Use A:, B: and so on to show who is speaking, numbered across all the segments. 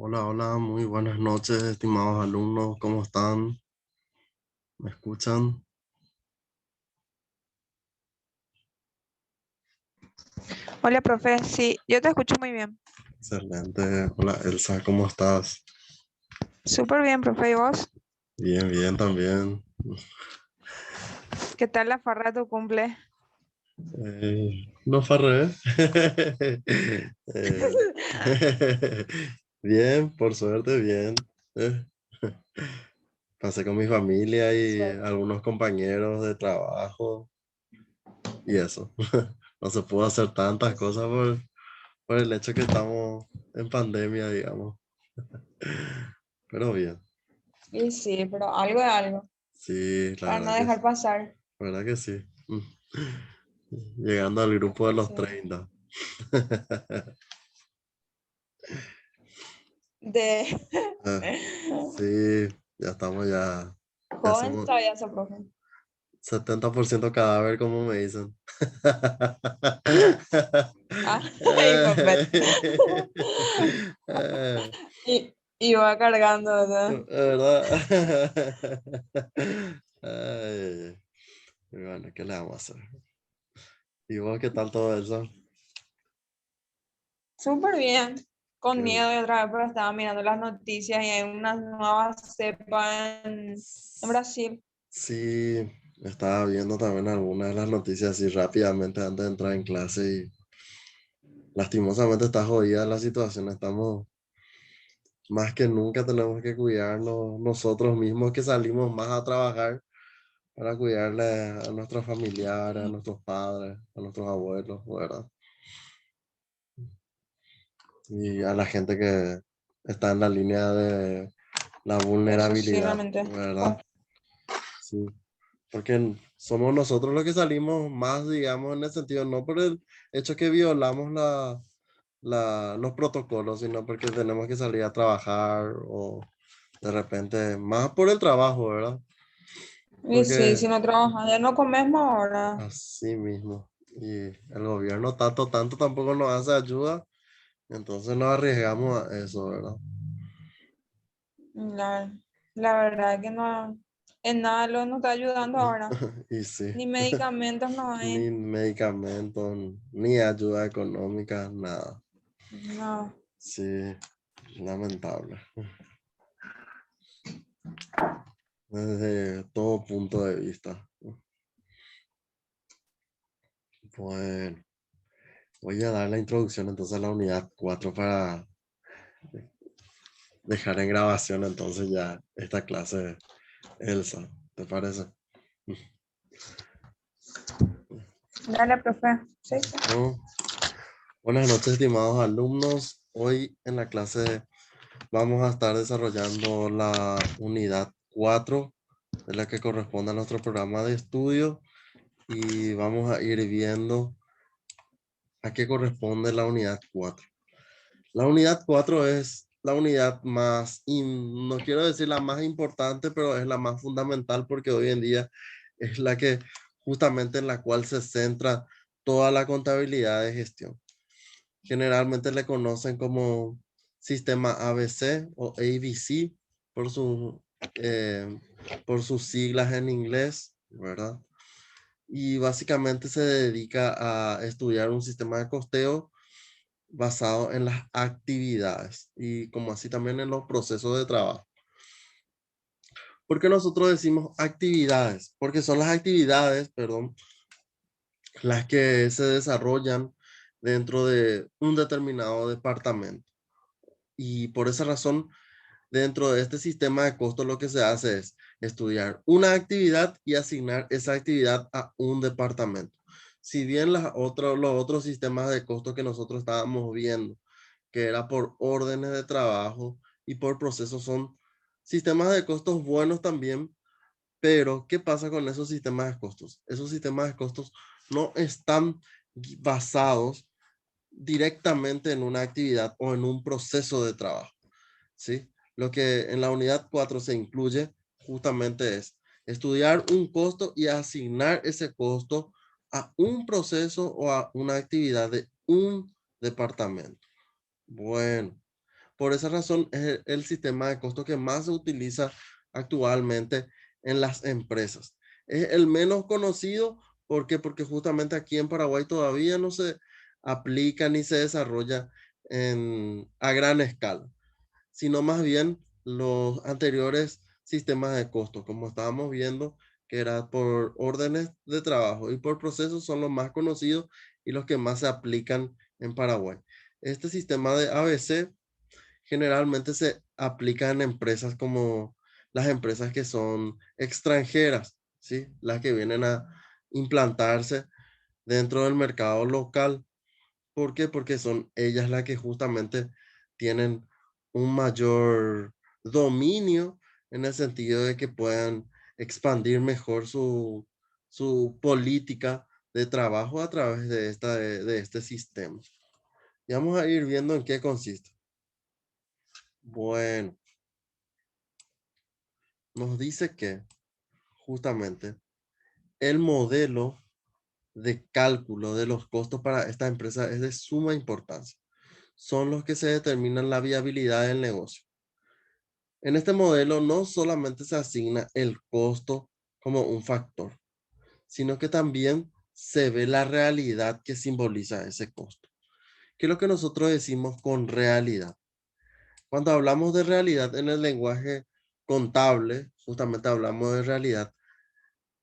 A: Hola, hola, muy buenas noches, estimados alumnos, ¿cómo están? ¿Me escuchan?
B: Hola, profe. Sí, yo te escucho muy bien.
A: Excelente. Hola, Elsa, ¿cómo estás?
B: Súper bien, profe. ¿Y vos?
A: Bien, bien también.
B: ¿Qué tal la farra de tu cumple?
A: No farré. Eh, Bien, por suerte, bien. Eh, Pasé con mi familia y
B: Suerte.
A: algunos compañeros de trabajo y eso. No se pudo hacer tantas cosas por el hecho que estamos en pandemia, digamos. Pero bien.
B: Y sí, pero algo es algo,
A: Sí,
B: para no dejar pasar.
A: la verdad que sí. Llegando al grupo de los
B: Sí.
A: 30.
B: De
A: Ah, sí, ya estamos ya
B: joven
A: somos
B: todavía sos profe.
A: 70% cadáver, como me dicen.
B: Ah, hijo de pet. Y va cargando, ¿verdad?
A: ¿Verdad? Ay, y bueno, ¿qué le vamos a hacer? ¿Y vos qué tal todo eso?
B: Súper bien. Con
A: Que-
B: miedo y otra vez, pero estaba mirando las noticias y hay una nueva cepa en Brasil.
A: Sí, estaba viendo también algunas de las noticias así rápidamente antes de entrar en clase y lastimosamente está jodida la situación. Estamos más que nunca tenemos que cuidarnos nosotros mismos que salimos más a trabajar para cuidarle a nuestros familiares, a nuestros padres, a nuestros abuelos, ¿verdad? Y a la gente que está en la línea de la
B: Eso sí,
A: vulnerabilidad,
B: realmente.
A: ¿verdad? Sí, porque somos nosotros los que salimos más, digamos, en el sentido, no por el hecho que violamos los protocolos, sino porque tenemos que salir a trabajar o de repente, más por el trabajo, ¿verdad?
B: Y sí,
A: Porque
B: si no trabajas, ya no comemos ahora.
A: así mismo, y el gobierno tanto tampoco nos hace ayuda, entonces nos arriesgamos a eso, ¿verdad?
B: La, la verdad que no, en nada lo nos está ayudando ahora.
A: Y sí,
B: Ni medicamentos no
A: ni
B: hay.
A: medicamentos, ni ayuda económica, nada.
B: No.
A: Sí, lamentable. Desde todo punto de vista. Bueno, voy a dar la introducción entonces a la unidad 4 para dejar en grabación entonces ya esta clase, Elsa, ¿te parece?
B: Dale, profe. Sí, sí.
A: Bueno, buenas noches, estimados alumnos. Hoy en la clase vamos a estar desarrollando la unidad 4, de la que corresponde a nuestro programa de estudio, y vamos a ir viendo a qué corresponde la unidad 4. La unidad 4 es la unidad más, no quiero decir la más importante, pero es la más fundamental porque hoy en día es la que justamente en la cual se centra toda la contabilidad de gestión. Generalmente le conocen como sistema ABC o ABC por, eh, por sus siglas en inglés, ¿verdad? Y básicamente se dedica a estudiar un sistema de costeo basado en las actividades y como así también en los procesos de trabajo. ¿Por qué nosotros decimos actividades? Porque son las actividades, perdón, las que se desarrollan dentro de un determinado departamento. Y por esa razón, dentro de este sistema de costos, lo que se hace es estudiar una actividad y asignar esa actividad a un departamento. Si bien los otros sistemas de costos que nosotros estábamos viendo, que era por órdenes de trabajo y por procesos, son sistemas de costos buenos también, pero ¿qué pasa con esos sistemas de costos? Esos sistemas de costos no están basados directamente en una actividad o en un proceso de trabajo, ¿sí? Lo que en la unidad 4 se incluye justamente es estudiar un costo y asignar ese costo a un proceso o a una actividad de un departamento. Bueno, Por esa razón es el sistema de costo que más se utiliza actualmente en las empresas. Es el menos conocido, ¿por qué? Porque justamente aquí en Paraguay todavía no se aplica ni se desarrolla a gran escala, sino más bien los anteriores sistemas de costo, como estábamos viendo, que era por órdenes de trabajo y por procesos son los más conocidos y los que más se aplican en Paraguay. Este sistema de ABC generalmente se aplica en empresas como las empresas que son extranjeras, ¿sí? Las que vienen a implantarse dentro del mercado local. ¿Por qué? Porque son ellas las que justamente tienen un mayor dominio en el sentido de que puedan expandir mejor su política de trabajo a través de este sistema. Y vamos a ir viendo en qué consiste. Bueno, nos dice que justamente el modelo de cálculo de los costos para esta empresa es de suma importancia. Son los que se determinan la viabilidad del negocio. En este modelo no solamente se asigna el costo como un factor, sino que también se ve la realidad que simboliza ese costo. ¿Qué es lo que nosotros decimos con realidad? Cuando hablamos de realidad en el lenguaje contable, justamente hablamos de realidad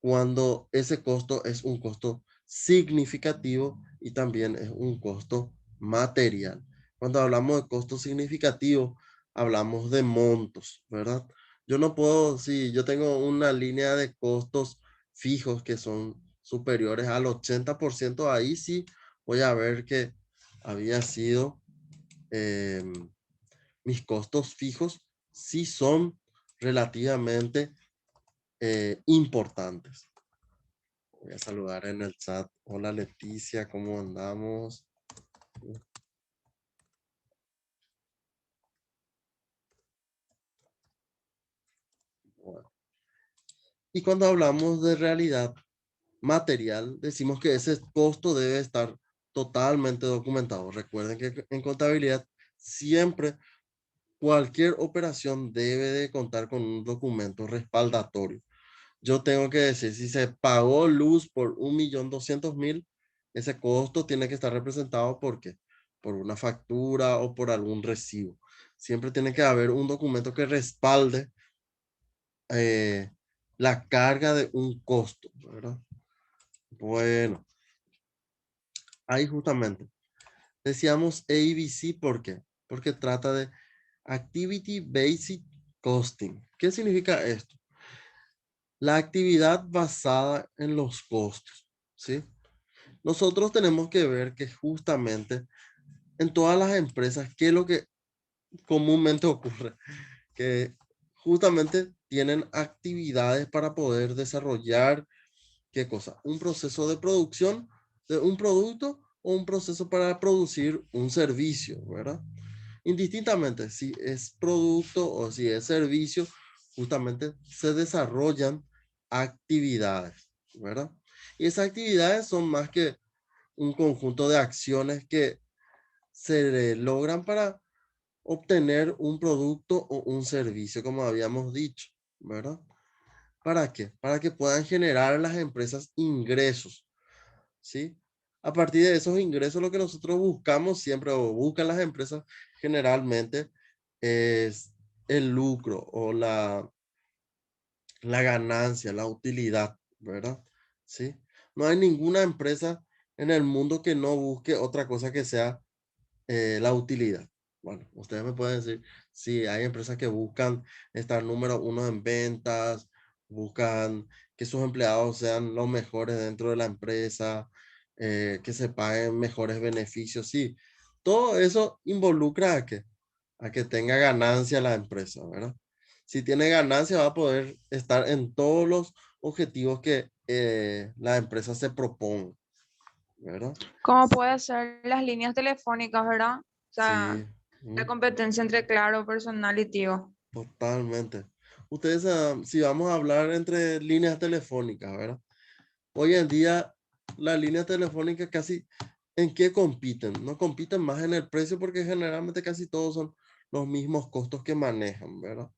A: cuando ese costo es un costo significativo y también es un costo material. Cuando hablamos de costo significativo, hablamos de montos, ¿verdad? Yo no puedo, si yo tengo una línea de costos fijos que son superiores al 80%, ahí sí voy a ver que había sido, mis costos fijos sí son relativamente importantes. Voy a saludar en el chat. Hola Leticia, ¿cómo andamos? Bueno. Y cuando hablamos de realidad material, decimos que ese costo debe estar totalmente documentado. Recuerden que en contabilidad siempre cualquier operación debe de contar con un documento respaldatorio. Yo tengo que decir, si se pagó luz por 1.200.000, ese costo tiene que estar representado ¿por qué? Por una factura o por algún recibo. Siempre tiene que haber un documento que respalde eh, la carga de un costo, ¿verdad? Bueno, ahí justamente decíamos ABC, ¿por qué? Porque trata de Activity Based Costing. ¿Qué significa esto? La actividad basada en los costos, ¿sí? Nosotros tenemos que ver que justamente en todas las empresas, ¿qué es lo que comúnmente ocurre? Que justamente tienen actividades para poder desarrollar, ¿qué cosa? Un proceso de producción de un producto o un proceso para producir un servicio, ¿verdad? Indistintamente si es producto o si es servicio, justamente se desarrollan actividades, ¿verdad? Y esas actividades son más que un conjunto de acciones que se logran para obtener un producto o un servicio, como habíamos dicho, ¿verdad? ¿Para qué? Para que puedan generar las empresas ingresos, ¿sí? A partir de esos ingresos, lo que nosotros buscamos siempre o buscan las empresas generalmente es el lucro o la ganancia, la utilidad, ¿verdad? ¿Sí? No hay ninguna empresa en el mundo que no busque otra cosa que sea la utilidad. Bueno, ustedes me pueden decir, sí, hay empresas que buscan estar número uno en ventas, buscan que sus empleados sean los mejores dentro de la empresa, que se paguen mejores beneficios, sí. Todo eso involucra a que tenga ganancia la empresa, ¿verdad? Si tiene ganancia va a poder estar en todos los objetivos que la empresa se proponga, ¿verdad?
B: Como puede ser las líneas telefónicas, ¿verdad? O sea,
A: Sí.
B: la
A: Mm.
B: competencia entre Claro, Personal y Tigo.
A: Totalmente. Ustedes, si vamos a hablar entre líneas telefónicas, ¿verdad? Hoy en día, las líneas telefónicas casi, ¿en qué compiten? No compiten más en el precio porque generalmente casi todos son los mismos costos que manejan, ¿verdad?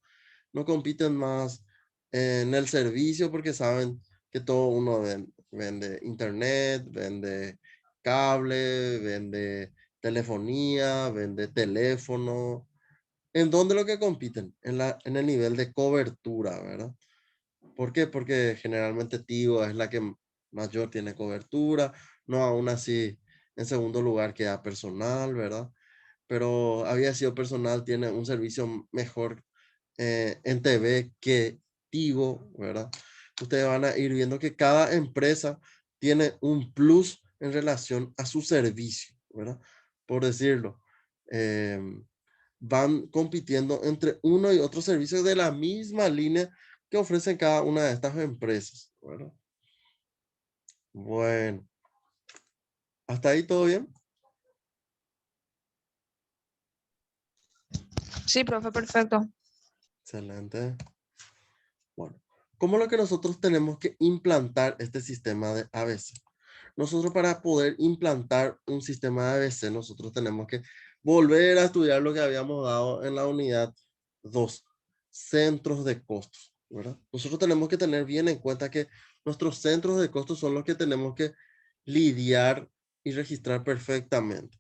A: No compiten más en el servicio porque saben que todo uno vende internet, vende cable, vende telefonía, vende teléfono. ¿En dónde lo que compiten? En el nivel de cobertura, ¿verdad? ¿Por qué? Porque generalmente Tigo es la que mayor tiene cobertura, no aún así en segundo lugar queda personal, ¿verdad? Pero había sido personal, tiene un servicio mejor en TV que Tigo, ¿verdad? Ustedes van a ir viendo que cada empresa tiene un plus en relación a su servicio, ¿verdad? Por decirlo, em, van compitiendo entre uno y otro servicio de la misma línea que ofrecen cada una de estas empresas, ¿verdad? Bueno, ¿hasta ahí todo bien?
B: Sí, profe, perfecto.
A: Excelente. Bueno, ¿cómo lo que nosotros tenemos que implantar este sistema de ABC? Nosotros para poder implantar un sistema de ABC, nosotros tenemos que volver a estudiar lo que habíamos dado en la unidad 2, centros de costos, ¿verdad? Nosotros tenemos que tener bien en cuenta que nuestros centros de costos son los que tenemos que lidiar y registrar perfectamente.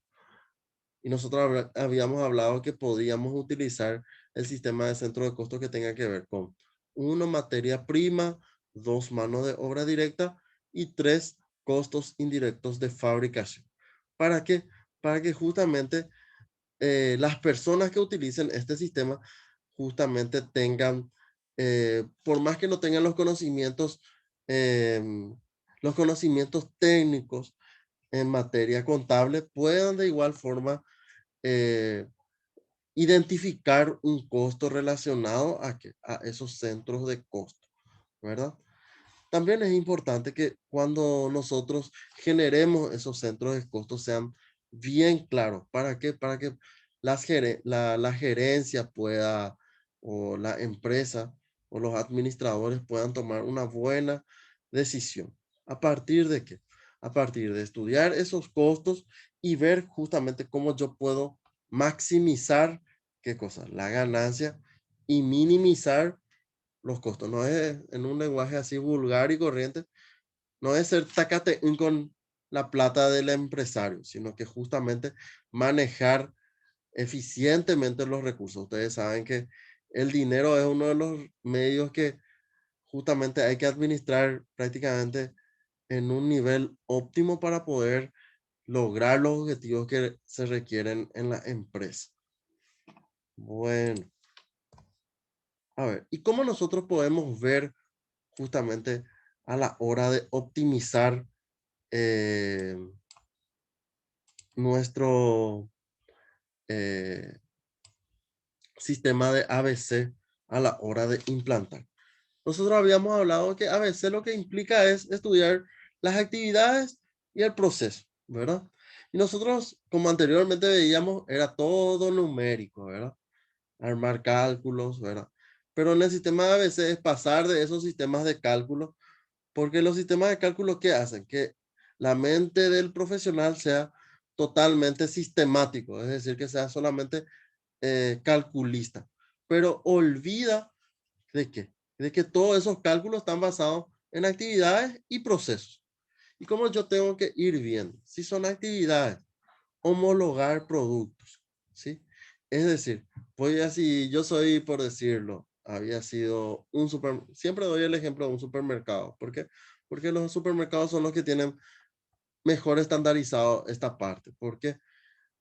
A: Y nosotros habíamos hablado que podíamos utilizar el sistema de centro de costos que tenga que ver con uno, materia prima, dos, mano de obra directa y tres, costos indirectos de fabricación. ¿Para qué? Para que justamente las personas que utilicen este sistema justamente tengan, por más que no tengan los conocimientos técnicos en materia contable, puedan de igual forma eh, identificar un costo relacionado a esos centros de costo, ¿verdad? También es importante que cuando nosotros generemos esos centros de costo sean bien claros. ¿Para qué? Para que la gerencia pueda, o la empresa, o los administradores puedan tomar una buena decisión. ¿A partir de qué? A partir de estudiar esos costos y ver justamente cómo yo puedo maximizar, ¿qué cosa? La ganancia y minimizar los costos. No es en un lenguaje así vulgar y corriente, no es ser tacate con la plata del empresario, sino que justamente manejar eficientemente los recursos. Ustedes saben que el dinero es uno de los medios que justamente hay que administrar prácticamente en un nivel óptimo para poder lograr los objetivos que se requieren en la empresa. Bueno, a ver, ¿y cómo nosotros podemos ver justamente a la hora de optimizar eh, nuestro eh, sistema de ABC a la hora de implantar? Nosotros habíamos hablado que ABC lo que implica es estudiar las actividades y el proceso, ¿verdad? Y nosotros, como anteriormente veíamos, era todo numérico, ¿verdad? Armar cálculos, ¿verdad? Pero en el sistema de ABC es pasar de esos sistemas de cálculo. Porque los sistemas de cálculo, ¿qué hacen? Que la mente del profesional sea totalmente sistemático, es decir, que sea solamente calculista, pero olvida de qué, de que todos esos cálculos están basados en actividades y procesos. Y como yo tengo que ir viendo, si son actividades, homologar productos, ¿sí? Es decir, voy así, yo soy, por decirlo, había sido siempre doy el ejemplo de un supermercado. ¿Por qué? Porque los supermercados son los que tienen mejor estandarizado esta parte. ¿Por qué?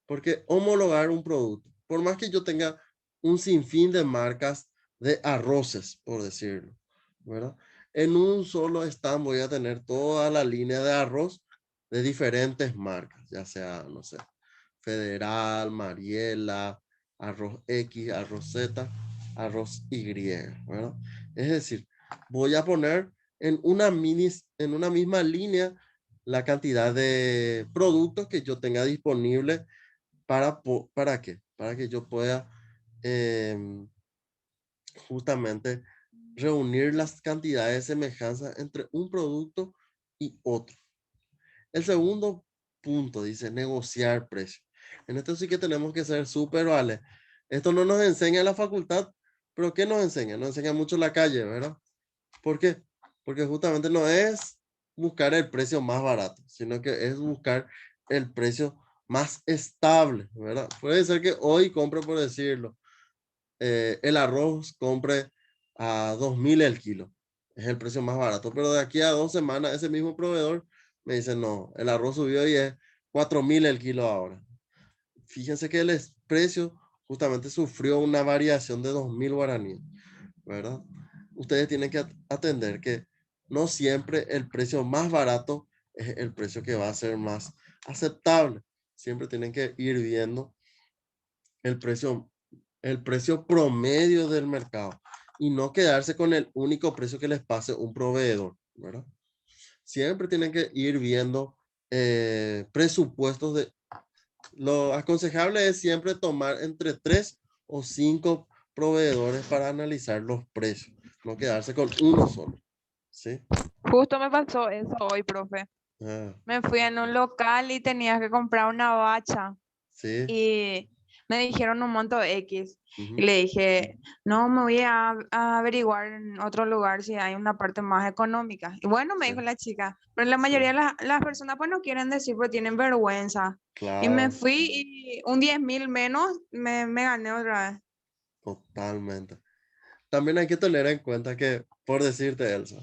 A: Porque homologar un producto, por más que yo tenga un sinfín de marcas de arroces, por decirlo, ¿verdad? En un solo stand voy a tener toda la línea de arroz de diferentes marcas, ya sea, no sé, Federal, Mariela, arroz X, arroz Z, arroz Y, ¿verdad? Es decir, voy a poner en una misma línea la cantidad de productos que yo tenga disponible ¿para qué? Para que yo pueda em, justamente reunir las cantidades de semejanza entre un producto y otro. El segundo punto dice negociar precio. En esto sí que tenemos que ser súper, ¿vale? Esto no nos enseña la facultad, pero ¿qué nos enseña? Nos enseña mucho la calle, ¿verdad? ¿Por qué? Porque justamente no es buscar el precio más barato, sino que es buscar el precio más estable, ¿verdad? Puede ser que hoy compre, por decirlo, el arroz compre a 2.000 el kilo. Es el precio más barato. Pero de aquí a 2 semanas, ese mismo proveedor me dice, no, el arroz subió y es 4.000 el kilo ahora. Fíjense que el precio justamente sufrió una variación de 2.000 guaraníes, ¿verdad? Ustedes tienen que atender que no siempre el precio más barato es el precio que va a ser más aceptable. Siempre tienen que ir viendo el precio, el precio promedio del mercado y no quedarse con el único precio que les pase un proveedor, ¿verdad? Siempre tienen que ir viendo presupuestos de... Lo aconsejable es siempre tomar entre 3 o 5 proveedores para analizar los precios, no quedarse con uno solo, ¿sí?
B: Justo me pasó eso hoy, profe.
A: Ah,
B: Me fui en un local y tenía que comprar una bacha
A: sí.
B: y me dijeron un monto X. Y
A: Ujú,
B: le dije, no, me voy a averiguar en otro lugar si hay una parte más económica. Y bueno, me
A: sí,
B: dijo la chica, pero la
A: sí,
B: mayoría de las personas pues no quieren decir porque tienen vergüenza. Y me
A: claro,
B: fui y un 10.000 menos me gané otra vez.
A: totalmente. También hay que tener en cuenta que, por decirte, Elsa,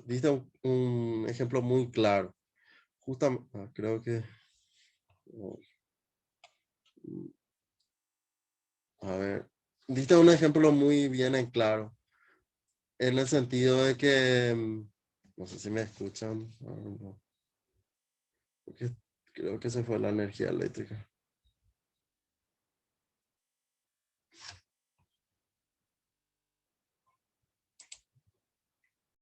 A: diste un ejemplo muy claro. Justamente, creo que, oh, a ver, diste un ejemplo muy bien en claro, en el sentido de que, no sé si me escuchan, no, porque creo que se fue la energía eléctrica.